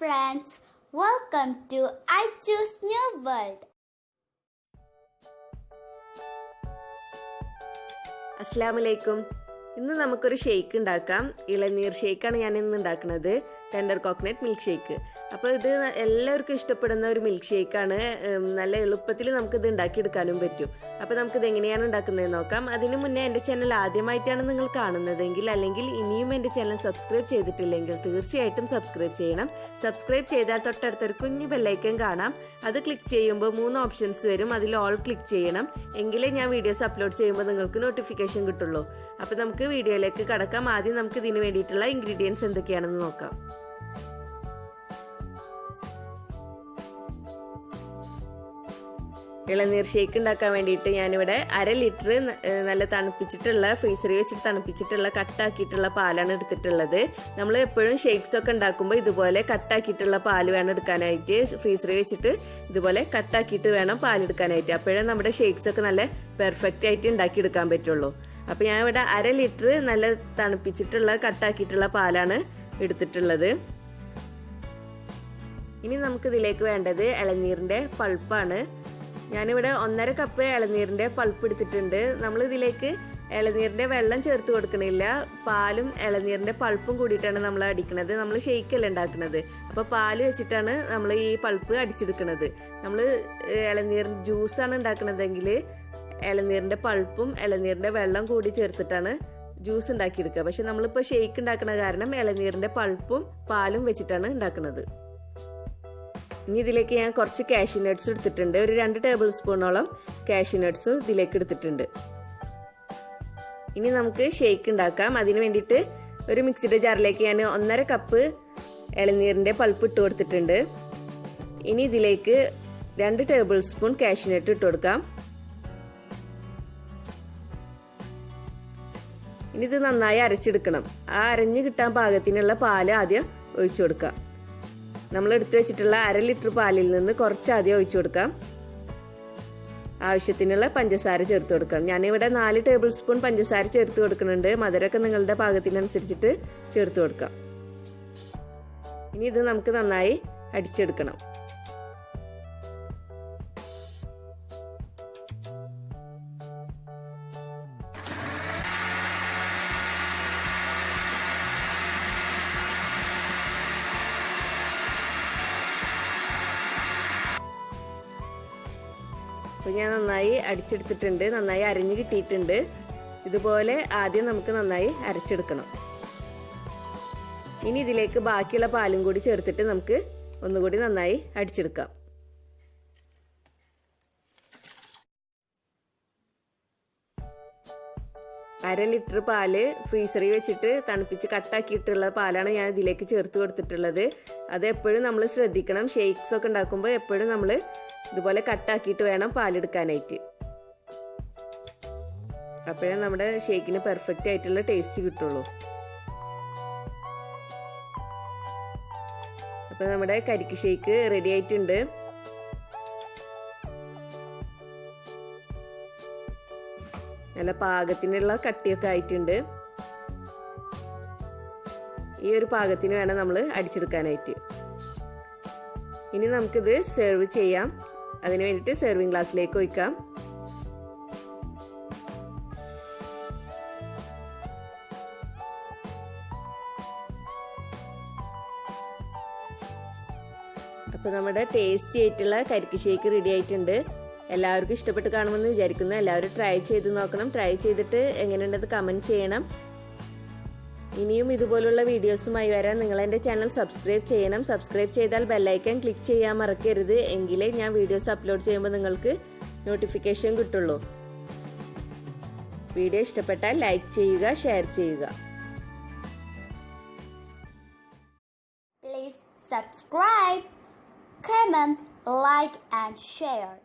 friends, welcome to I Choose New World. അസ്സലാമലൈക്കും. ഇന്ന് നമുക്കൊരു ഷേക്ക് ഉണ്ടാക്കാം. ഇളനീർ ഷേക്കാണ് ഞാൻ ഇന്ന് ഉണ്ടാക്കുന്നത്. Tender coconut milk shake. അപ്പോൾ ഇത് എല്ലാവർക്കും ഇഷ്ടപ്പെടുന്ന ഒരു മിൽക്ക് ഷേക്കാണ്. നല്ല എളുപ്പത്തിൽ നമുക്കിത് ഉണ്ടാക്കിയെടുക്കാനും പറ്റും. അപ്പോൾ നമുക്കിത് എങ്ങനെയാണ് ഉണ്ടാക്കുന്നത് നോക്കാം. അതിന് മുന്നേ എൻ്റെ ചാനൽ ആദ്യമായിട്ടാണ് നിങ്ങൾ കാണുന്നതെങ്കിൽ അല്ലെങ്കിൽ ഇനിയും എൻ്റെ ചാനൽ സബ്സ്ക്രൈബ് ചെയ്തിട്ടില്ലെങ്കിൽ തീർച്ചയായിട്ടും സബ്സ്ക്രൈബ് ചെയ്യണം. സബ്സ്ക്രൈബ് ചെയ്താൽ തൊട്ടടുത്തൊരു കുഞ്ഞു ബെല്ലൈക്കൺ കാണാം. അത് ക്ലിക്ക് ചെയ്യുമ്പോൾ 3 ഓപ്ഷൻസ് വരും. അതിൽ ഓൾ ക്ലിക്ക് ചെയ്യണം. എങ്കിലേ ഞാൻ വീഡിയോസ് അപ്ലോഡ് ചെയ്യുമ്പോൾ നിങ്ങൾക്ക് നോട്ടിഫിക്കേഷൻ കിട്ടുള്ളൂ. അപ്പോൾ നമുക്ക് വീഡിയോയിലേക്ക് കടക്കാം. ആദ്യം നമുക്ക് ഇതിന് വേണ്ടിയിട്ടുള്ള ഇൻഗ്രീഡിയൻസ് എന്തൊക്കെയാണെന്ന് നോക്കാം. ഇളനീർ ഷേക്ക് ഉണ്ടാക്കാൻ വേണ്ടിയിട്ട് ഞാനിവിടെ 1/2 ലിറ്റർ നല്ല തണുപ്പിച്ചിട്ടുള്ള ഫ്രീസറിൽ വെച്ചിട്ട് തണുപ്പിച്ചിട്ടുള്ള കട്ടാക്കിയിട്ടുള്ള പാലാണ് എടുത്തിട്ടുള്ളത്. നമ്മൾ എപ്പോഴും ഷേക്സ് ഒക്കെ ഉണ്ടാക്കുമ്പോൾ ഇതുപോലെ കട്ടാക്കിയിട്ടുള്ള പാല് വേണം എടുക്കാനായിട്ട്. ഫ്രീസറിൽ വെച്ചിട്ട് ഇതുപോലെ കട്ടാക്കിയിട്ട് വേണം പാലെടുക്കാനായിട്ട്. അപ്പോഴേ നമ്മുടെ ഷേക്സ് ഒക്കെ നല്ല പെർഫെക്റ്റ് ആയിട്ട് ഉണ്ടാക്കിയെടുക്കാൻ പറ്റുള്ളൂ. അപ്പോൾ ഞാൻ ഇവിടെ 1/2 ലിറ്റർ നല്ല തണുപ്പിച്ചിട്ടുള്ള കട്ടാക്കിയിട്ടുള്ള പാലാണ് എടുത്തിട്ടുള്ളത്. ഇനി നമുക്കിതിലേക്ക് വേണ്ടത് ഇളനീരിൻ്റെ പൾപ്പാണ്. ഞാനിവിടെ 1.5 കപ്പ് ഇളനീരിൻ്റെ പൾപ്പ് എടുത്തിട്ടുണ്ട്. നമ്മൾ ഇതിലേക്ക് ഇളനീരിൻ്റെ വെള്ളം ചേർത്ത് കൊടുക്കണില്ല. പാലും ഇളനീരിൻ്റെ പൾപ്പും കൂടിയിട്ടാണ് നമ്മൾ അടിക്കുന്നത്. നമ്മൾ ഷേക്കല്ല ഉണ്ടാക്കുന്നത്. അപ്പോൾ പാല് വെച്ചിട്ടാണ് നമ്മൾ ഈ പൾപ്പ് അടിച്ചെടുക്കുന്നത്. നമ്മൾ ഇളനീർ ജ്യൂസാണ് ഉണ്ടാക്കുന്നതെങ്കിൽ ഇളനീരിൻ്റെ പൾപ്പും ഇളനീരിൻ്റെ വെള്ളം കൂടി ചേർത്തിട്ടാണ് ജ്യൂസ് ഉണ്ടാക്കിയെടുക്കുക. പക്ഷെ നമ്മളിപ്പോൾ ഷേക്ക് ഉണ്ടാക്കുന്ന കാരണം ഇളനീരിൻ്റെ പൾപ്പും പാലും വെച്ചിട്ടാണ് ഉണ്ടാക്കുന്നത്. ഇനി ഇതിലേക്ക് ഞാൻ കുറച്ച് കാഷ്യൂ നട്ട്സ് എടുത്തിട്ടുണ്ട്. ഒരു 2 ടേബിൾ സ്പൂണോളം കാഷ്യൂ നട്ട്സ് ഇതിലേക്ക് എടുത്തിട്ടുണ്ട്. ഇനി നമുക്ക് ഷേക്ക് ഉണ്ടാക്കാം. അതിന് വേണ്ടിയിട്ട് ഒരു മിക്സിയുടെ ജാറിലേക്ക് ഞാൻ 1.5 കപ്പ് ഇളനീരിൻ്റെ പൾപ്പ് ഇട്ട് കൊടുത്തിട്ടുണ്ട്. ഇനി ഇതിലേക്ക് 2 ടേബിൾ സ്പൂൺ കാഷ്യൂ നട്ട് ഇട്ട് കൊടുക്കാം. ഇനി ഇത് നന്നായി അരച്ചെടുക്കണം. ആ അരഞ്ഞ് കിട്ടാൻ പാകത്തിനുള്ള പാല് ആദ്യം ഒഴിച്ചു കൊടുക്കാം. നമ്മൾ എടുത്തു വെച്ചിട്ടുള്ള 1/2 ലിറ്റർ പാലിൽ നിന്ന് കുറച്ച് ആദ്യം ഒഴിച്ചു കൊടുക്കാം. ആവശ്യത്തിനുള്ള പഞ്ചസാര ചേർത്ത് കൊടുക്കാം. ഞാനിവിടെ 4 ടേബിൾ സ്പൂൺ പഞ്ചസാര ചേർത്ത് കൊടുക്കുന്നുണ്ട്. മധുരമൊക്കെ നിങ്ങളുടെ പാകത്തിനനുസരിച്ചിട്ട് ചേർത്ത് കൊടുക്കാം. ഇനി ഇത് നമുക്ക് നന്നായി അടിച്ചെടുക്കണം. അപ്പോൾ ഞാൻ നന്നായി അടിച്ചെടുത്തിട്ടുണ്ട്. നന്നായി അരഞ്ഞു കിട്ടിയിട്ടുണ്ട്. ഇതുപോലെ ആദ്യം നമുക്ക് നന്നായി അരച്ചെടുക്കണം. ഇനി ഇതിലേക്ക് ബാക്കിയുള്ള പാലും കൂടി ചേർത്തിട്ട് നമുക്ക് ഒന്നുകൂടി നന്നായി അടിച്ചെടുക്കാം. അര ലിറ്റർ പാല് ഫ്രീസറിൽ വെച്ചിട്ട് തണുപ്പിച്ച് കട്ടാക്കിയിട്ടുള്ള പാലാണ് ഞാൻ ഇതിലേക്ക് ചേർത്ത് കൊടുത്തിട്ടുള്ളത്. അത് എപ്പോഴും നമ്മൾ ശ്രദ്ധിക്കണം. ഷേക്സ് ഒക്കെ ഉണ്ടാക്കുമ്പോൾ എപ്പോഴും നമ്മൾ ഇതുപോലെ കട്ടാക്കിയിട്ട് വേണം പാലെടുക്കാനായിട്ട്. അപ്പോഴേ നമ്മുടെ ഷേക്കിന് പെർഫെക്റ്റ് ആയിട്ടുള്ള ടേസ്റ്റ് കിട്ടുള്ളൂ. അപ്പോൾ നമ്മുടെ കരിക്ക് ഷേക്ക് റെഡി ആയിട്ടുണ്ട്. നല്ല പാകത്തിനുള്ള കട്ടിയൊക്കെ ആയിട്ടുണ്ട്. ഈ ഒരു പാകത്തിന് വേണം നമ്മൾ അടിച്ചെടുക്കാനായിട്ട്. ഇനി നമുക്കിത് സെർവ് ചെയ്യാം. അതിന് വേണ്ടിയിട്ട് സെർവിങ് ഗ്ലാസ്സിലേക്ക് ഒഴിക്കാം. അപ്പോൾ നമ്മുടെ ടേസ്റ്റി ആയിട്ടുള്ള കരിക്ക് ഷേക്ക് റെഡി ആയിട്ടുണ്ട്. എല്ലാവർക്കും ഇഷ്ടപ്പെട്ട് കാണുമെന്ന് വിചാരിക്കുന്നു. എല്ലാവരും ട്രൈ ചെയ്ത് നോക്കണം. ട്രൈ ചെയ്തിട്ട് എങ്ങനെയുണ്ടെന്ന് കമൻറ്റ് ചെയ്യണം. ഇനിയും ഇതുപോലുള്ള വീഡിയോസുമായി വരാൻ നിങ്ങൾ എൻ്റെ ചാനൽ സബ്സ്ക്രൈബ് ചെയ്യണം. സബ്സ്ക്രൈബ് ചെയ്താൽ ബെല്ലൈക്കൺ ക്ലിക്ക് ചെയ്യാൻ മറക്കരുത്. എങ്കിലേ ഞാൻ വീഡിയോസ് അപ്ലോഡ് ചെയ്യുമ്പോൾ നിങ്ങൾക്ക് നോട്ടിഫിക്കേഷൻ കിട്ടുള്ളൂ. വീഡിയോ ഇഷ്ടപ്പെട്ടാൽ ലൈക്ക് ചെയ്യുക, ഷെയർ ചെയ്യുക. Please subscribe, comment, like and share.